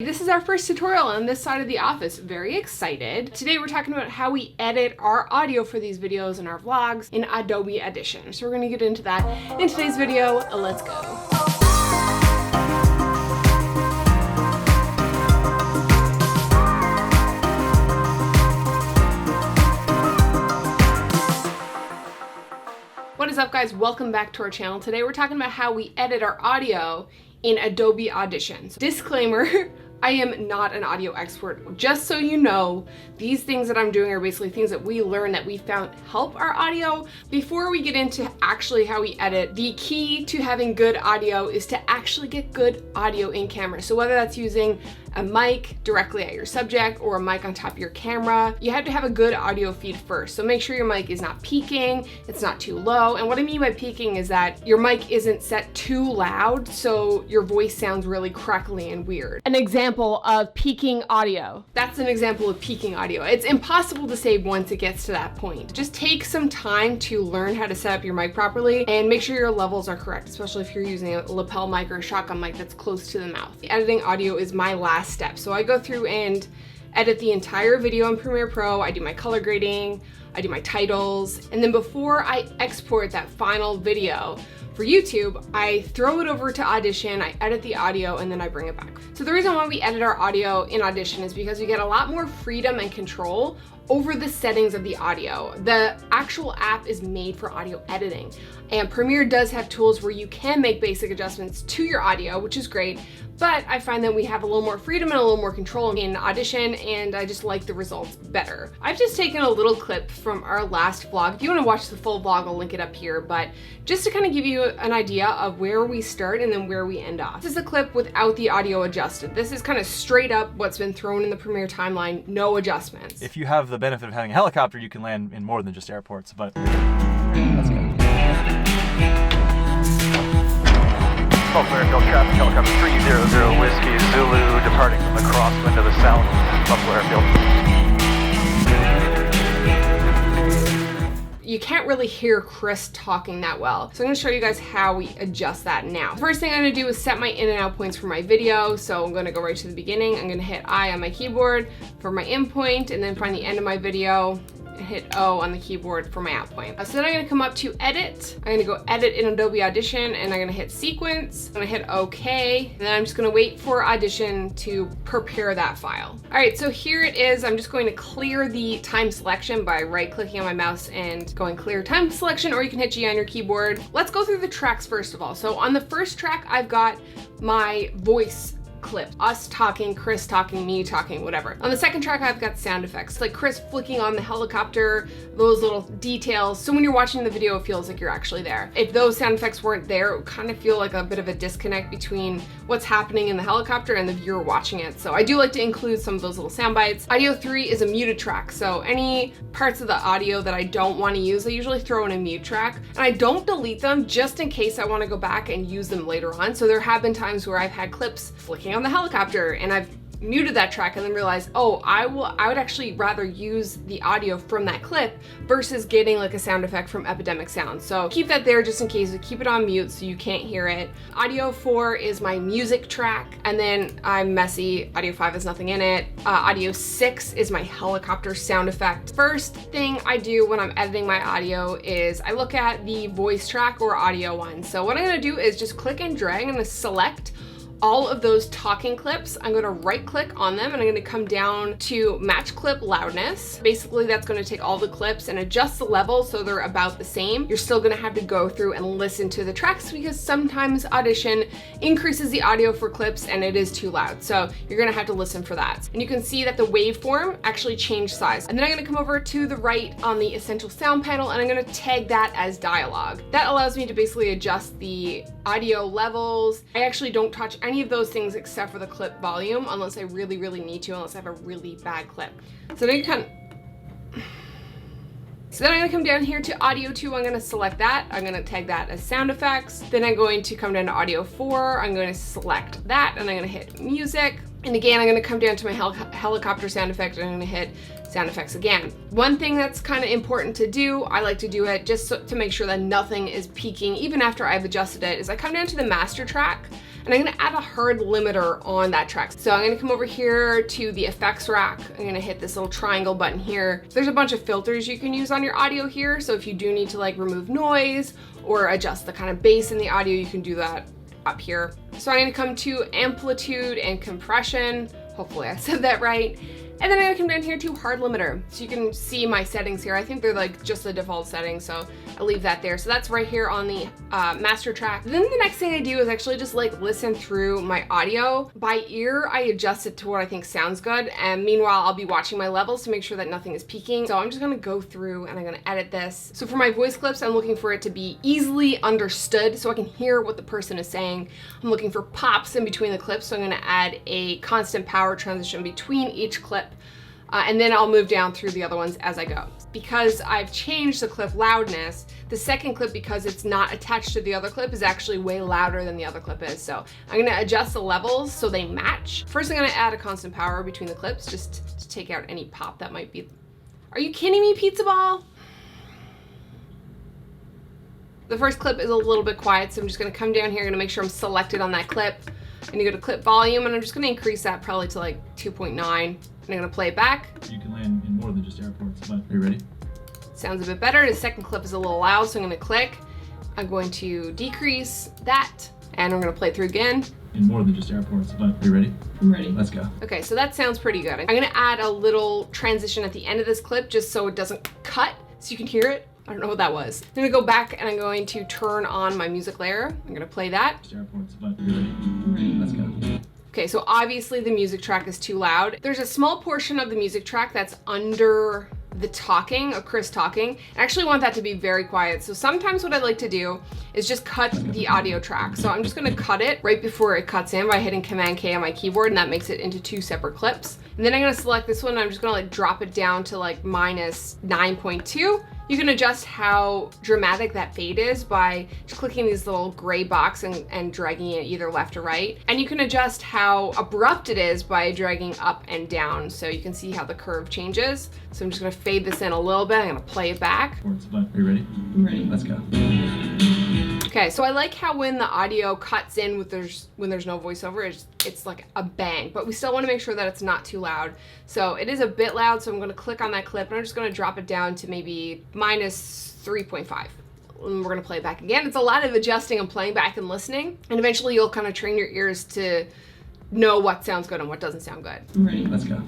This is our first tutorial on this side of the office. Very excited. Today we're talking about how we edit our audio for these videos and our vlogs in Adobe Audition. So we're gonna get into that in today's video. Let's go. What is up, guys? Welcome back to our channel. Today we're talking about how we edit our audio in Adobe Audition. So, disclaimer, I am not an audio expert. Just so you know, these things that I'm doing are basically things that we learned that we found help our audio. Before we get into actually how we edit, the key to having good audio is to actually get good audio in camera. So whether that's using a mic directly at your subject or a mic on top of your camera, you have to have a good audio feed first. So make sure your mic is not peaking, it's not too low. And what I mean by peaking is that your mic isn't set too loud so your voice sounds really crackly and weird. An example of peaking audio. That's an example of peaking audio. It's impossible to say once it gets to that point. Just take some time to learn how to set up your mic properly and make sure your levels are correct, especially if you're using a lapel mic or a shotgun mic that's close to the mouth. Editing audio is my last step. So I go through and edit the entire video in Premiere Pro. I do my color grading, I do my titles, and then before I export that final video for YouTube, I throw it over to Audition, I edit the audio, and then I bring it back. So the reason why we edit our audio in Audition is because we get a lot more freedom and control over the settings of the audio. The actual app is made for audio editing, and Premiere does have tools where you can make basic adjustments to your audio, which is great, but I find that we have a little more freedom and a little more control in Audition, and I just like the results better. I've just taken a little clip from our last vlog. If you want to watch the full vlog, I'll link it up here, but just to kind of give you an idea of where we start and then where we end off. This is a clip without the audio adjusted. This is kind of straight up what's been thrown in the Premiere timeline, no adjustments. If you have the benefit of having a helicopter, you can land in more than just airports, but that's good. Airfield traffic, helicopter 300 Whiskey Zulu, departing from the crosswind to the south, Buffalo Airfield. You can't really hear Chris talking that well. So I'm gonna show you guys how we adjust that now. The first thing I'm gonna do is set my in and out points for my video. So I'm gonna go right to the beginning. I'm gonna hit I on my keyboard for my in point, and then find the end of my video and hit O on the keyboard for my out point. So then I'm gonna come up to edit. I'm gonna go edit in Adobe Audition, and I'm gonna hit sequence. I'm gonna hit OK, and then I'm just gonna wait for Audition to prepare that file. All right, so here it is. I'm just going to clear the time selection by right-clicking on my mouse and going clear time selection, or you can hit G on your keyboard. Let's go through the tracks first of all. So on the first track, I've got my voice clip, us talking, Chris talking, me talking, whatever. On the second track, I've got sound effects, like Chris flicking on the helicopter, those little details. So when you're watching the video, it feels like you're actually there. If those sound effects weren't there, it would kind of feel like a bit of a disconnect between what's happening in the helicopter and the viewer watching it. So I do like to include some of those little sound bites. Audio 3 is a muted track. So any parts of the audio that I don't want to use, I usually throw in a mute track, and I don't delete them just in case I want to go back and use them later on. So there have been times where I've had clips flicking on the helicopter and I've muted that track and then realized, oh, I would actually rather use the audio from that clip versus getting like a sound effect from Epidemic Sound. So keep that there just in case. Keep it on mute so you can't hear it. Audio 4 is my music track, and then I'm messy. Audio 5 has nothing in it. Audio 6 is my helicopter sound effect. First thing I do when I'm editing my audio is I look at the voice track or audio one. So what I'm gonna do is just click and drag. I'm gonna select all of those talking clips. I'm gonna right click on them, and I'm gonna come down to match clip loudness. Basically, that's gonna take all the clips and adjust the level so they're about the same. You're still gonna have to go through and listen to the tracks because sometimes Audition increases the audio for clips and it is too loud. So you're gonna have to listen for that. And you can see that the waveform actually changed size. And then I'm gonna come over to the right on the Essential Sound panel, and I'm gonna tag that as dialogue. That allows me to basically adjust the audio levels. I actually don't touch any of those things except for the clip volume unless I really need to, unless I have a really bad clip. So then I'm gonna come down here to audio 2, I'm gonna select that, I'm gonna tag that as sound effects. Then I'm going to come down to audio 4, I'm going to select that, and I'm gonna hit music. And again, I'm gonna come down to my helicopter sound effect, and I'm gonna hit sound effects again. One thing that's kind of important to do, I like to do it just to make sure that nothing is peaking even after I've adjusted it, is I come down to the master track and I'm gonna add a hard limiter on that track. So I'm gonna come over here to the effects rack. I'm gonna hit this little triangle button here. There's a bunch of filters you can use on your audio here. So if you do need to like remove noise or adjust the kind of bass in the audio, you can do that up here. So I'm gonna come to amplitude and compression. Hopefully I said that right. And then I'm gonna come down here to hard limiter. So you can see my settings here. I think they're like just the default settings, so I'll leave that there. So that's right here on the master track. Then the next thing I do is actually just like listen through my audio. By ear, I adjust it to what I think sounds good. And meanwhile, I'll be watching my levels to make sure that nothing is peaking. So I'm just gonna go through and I'm gonna edit this. So for my voice clips, I'm looking for it to be easily understood so I can hear what the person is saying. I'm looking for pops in between the clips. So I'm gonna add a constant power transition between each clip. And then I'll move down through the other ones as I go. Because I've changed the clip loudness, the second clip, because it's not attached to the other clip, is actually way louder than the other clip is. So I'm gonna adjust the levels so they match. First, I'm gonna add a constant power between the clips just to take out any pop that might be. Are you kidding me, pizza ball? The first clip is a little bit quiet, so I'm just gonna come down here, gonna make sure I'm selected on that clip. I'm gonna go to clip volume, and I'm just gonna increase that probably to like 2.9. And I'm gonna play it back. You can land in more than just airports, but are you ready? Sounds a bit better. The second clip is a little loud, so I'm gonna click. I'm going to decrease that, and I'm gonna play it through again. In more than just airports, but are you ready? I'm ready. Let's go. Okay, so that sounds pretty good. I'm gonna add a little transition at the end of this clip just so it doesn't cut, so you can hear it. I don't know what that was. I'm gonna go back and I'm going to turn on my music layer. I'm gonna play that. Just airports, but are you ready? I'm ready. Let's go. Okay, so obviously the music track is too loud. There's a small portion of the music track that's under the talking, of Chris talking. I actually want that to be very quiet. So sometimes what I like to do is just cut the audio track. So I'm just gonna cut it right before it cuts in by hitting Command K on my keyboard, and that makes it into two separate clips. And then I'm gonna select this one, and I'm just gonna like drop it down to like minus 9.2. You can adjust how dramatic that fade is by just clicking these little gray box and dragging it either left or right. And you can adjust how abrupt it is by dragging up and down. So you can see how the curve changes. So I'm just gonna fade this in a little bit. I'm gonna play it back. Are you ready? I'm ready. Let's go. Okay, so I like how when the audio cuts in when there's no voiceover, it's like a bang, but we still want to make sure that it's not too loud. So it is a bit loud, so I'm going to click on that clip and I'm just going to drop it down to maybe minus 3.5. And we're going to play it back again. It's a lot of adjusting and playing back and listening, and eventually you'll kind of train your ears to know what sounds good and what doesn't sound good. I'm ready. Let's go.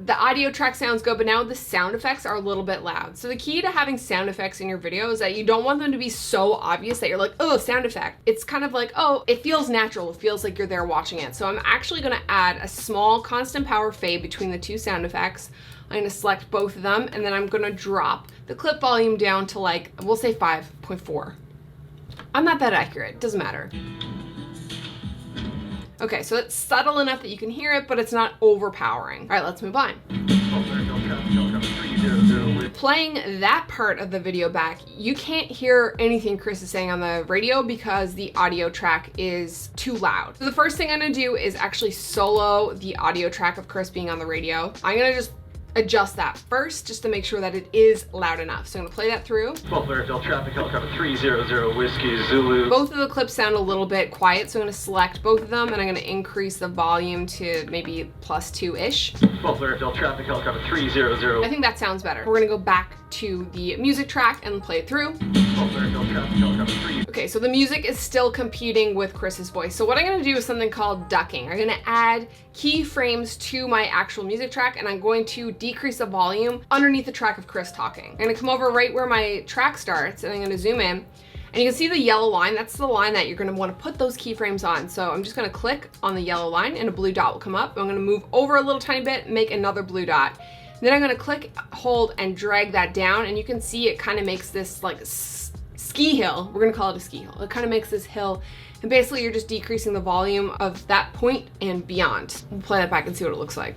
The audio track sounds good, but now the sound effects are a little bit loud. So the key to having sound effects in your video is that you don't want them to be so obvious that you're like, oh, sound effect. It's kind of like, oh, it feels natural. It feels like you're there watching it. So I'm actually gonna add a small constant power fade between the two sound effects. I'm gonna select both of them, and then I'm gonna drop the clip volume down to like, we'll say 5.4. I'm not that accurate, doesn't matter. Okay, so it's subtle enough that you can hear it, but it's not overpowering. All right, let's move on. Playing that part of the video back, you can't hear anything Chris is saying on the radio because the audio track is too loud. So the first thing I'm gonna do is actually solo the audio track of Chris being on the radio. I'm gonna just adjust that first just to make sure that it is loud enough. So I'm gonna play that through. 12 Blair Delta traffic helicopter 300 Whiskey Zulu. Both of the clips sound a little bit quiet, so I'm gonna select both of them and I'm gonna increase the volume to maybe +2-ish. 12 Blair Delta traffic helicopter 300. I think that sounds better. We're gonna go back to the music track and play it through. 12 Blair Delta traffic helicopter 3. Okay, so the music is still competing with Chris's voice. So what I'm gonna do is something called ducking. I'm gonna add keyframes to my actual music track, and I'm going to decrease the volume underneath the track of Chris talking. I'm gonna come over right where my track starts, and I'm gonna zoom in, and you can see the yellow line. That's the line that you're gonna wanna put those keyframes on. So I'm just gonna click on the yellow line, and a blue dot will come up. I'm gonna move over a little tiny bit, make another blue dot. Then I'm gonna click, hold, and drag that down, and you can see it kind of makes this like ski hill. We're gonna call it a ski hill. It kind of makes this hill, and basically you're just decreasing the volume of that point and beyond. We'll play that back and see what it looks like.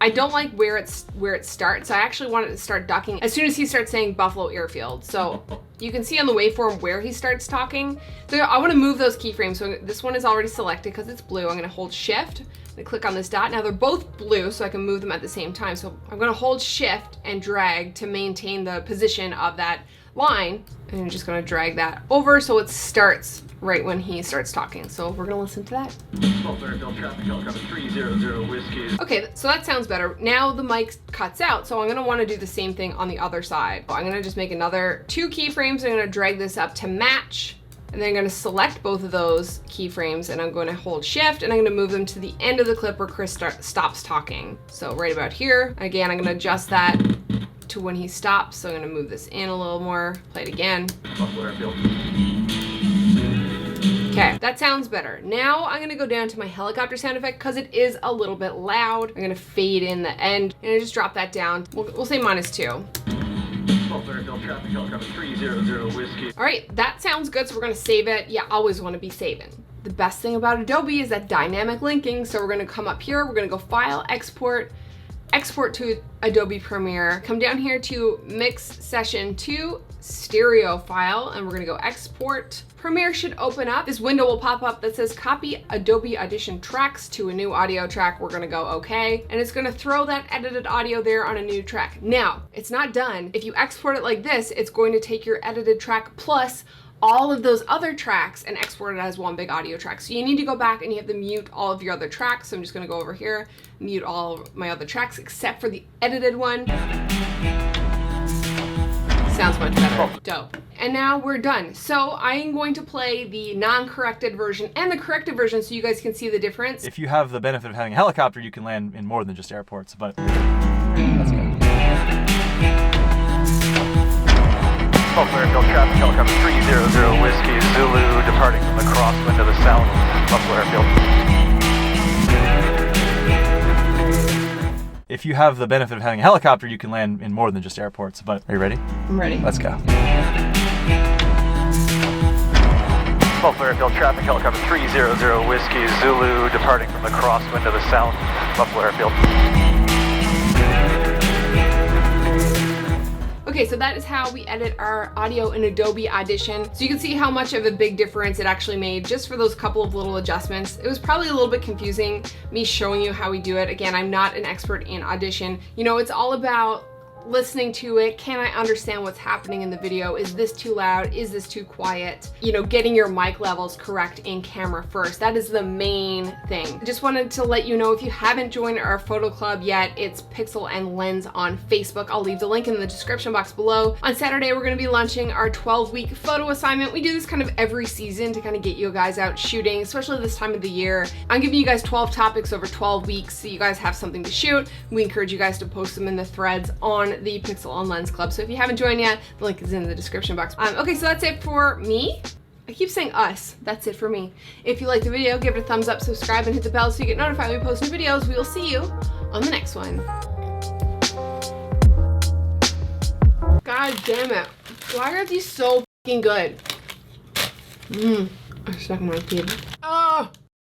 I don't like where it starts. I actually want it to start ducking as soon as he starts saying Buffalo Airfield. So you can see on the waveform where he starts talking. So I want to move those keyframes. So this one is already selected because it's blue. I'm going to hold Shift and click on this dot. Now they're both blue, so I can move them at the same time. So I'm going to hold Shift and drag to maintain the position of that line, And I'm just gonna drag that over so it starts right when he starts talking. So we're gonna listen to that. Okay, so that sounds better. Now the mic cuts out, so I'm gonna wanna do the same thing on the other side. I'm gonna just make another 2 keyframes. I'm gonna drag this up to match. And then I'm gonna select both of those keyframes and I'm going to hold shift and I'm gonna move them to the end of the clip where Chris stops talking. So right about here. Again, I'm gonna adjust that to when he stops. So I'm gonna move this in a little more, play it again. Okay, that sounds better. Now I'm gonna go down to my helicopter sound effect because it is a little bit loud. I'm gonna fade in the end and I just drop that down. We'll say -2. All right, that sounds good, so we're gonna save it. Yeah, always wanna be saving. The best thing about Adobe is that dynamic linking, so we're gonna come up here, we're gonna go File, Export, Export to Adobe Premiere, come down here to Mix Session to Stereo File, and we're gonna go Export. Premiere should open up. This window will pop up that says Copy Adobe Audition Tracks to a new audio track. We're gonna go OK, and it's gonna throw that edited audio there on a new track. Now, it's not done. If you export it like this, it's going to take your edited track plus all of those other tracks and export it as one big audio track. So you need to go back and you have to mute all of your other tracks. So I'm just gonna go over here, mute all of my other tracks except for the edited one. Sounds much better. Dope. And now we're done. So I'm going to play the non-corrected version and the corrected version so you guys can see the difference. If you have the benefit of having a helicopter, you can land in more than just airports, but that's good. Buffalo Airfield traffic, helicopter 300 Whiskey Zulu departing from the crosswind to the south, Buffalo Airfield. If you have the benefit of having a helicopter, you can land in more than just airports, but are you ready? I'm ready. Let's go. Buffalo Airfield traffic, helicopter 300 Whiskey Zulu departing from the crosswind to the south, Buffalo Airfield. Okay, so that is how we edit our audio in Adobe Audition. So you can see how much of a big difference it actually made just for those couple of little adjustments. It was probably a little bit confusing, me showing you how we do it. Again, I'm not an expert in Audition. You know, it's all about listening to it. Can I understand what's happening in the video? Is this too loud? Is this too quiet? You know, getting your mic levels correct in camera first. That is the main thing. I just wanted to let you know, if you haven't joined our photo club yet, it's Pixel and Lens on Facebook. I'll leave the link in the description box below. On Saturday, we're gonna be launching our 12-week photo assignment. We do this kind of every season to kind of get you guys out shooting, especially this time of the year. I'm giving you guys 12 topics over 12 weeks so you guys have something to shoot. We encourage you guys to post them in the threads on the Pixel and Lens Club. So if you haven't joined yet, the link is in the description box. Okay, so that's it for me. I keep saying us. That's it for me. If you like the video, give it a thumbs up, subscribe, and hit the bell so you get notified when we post new videos. We will see you on the next one. God damn it. Why are these so fucking good? I stuck my teeth. Oh!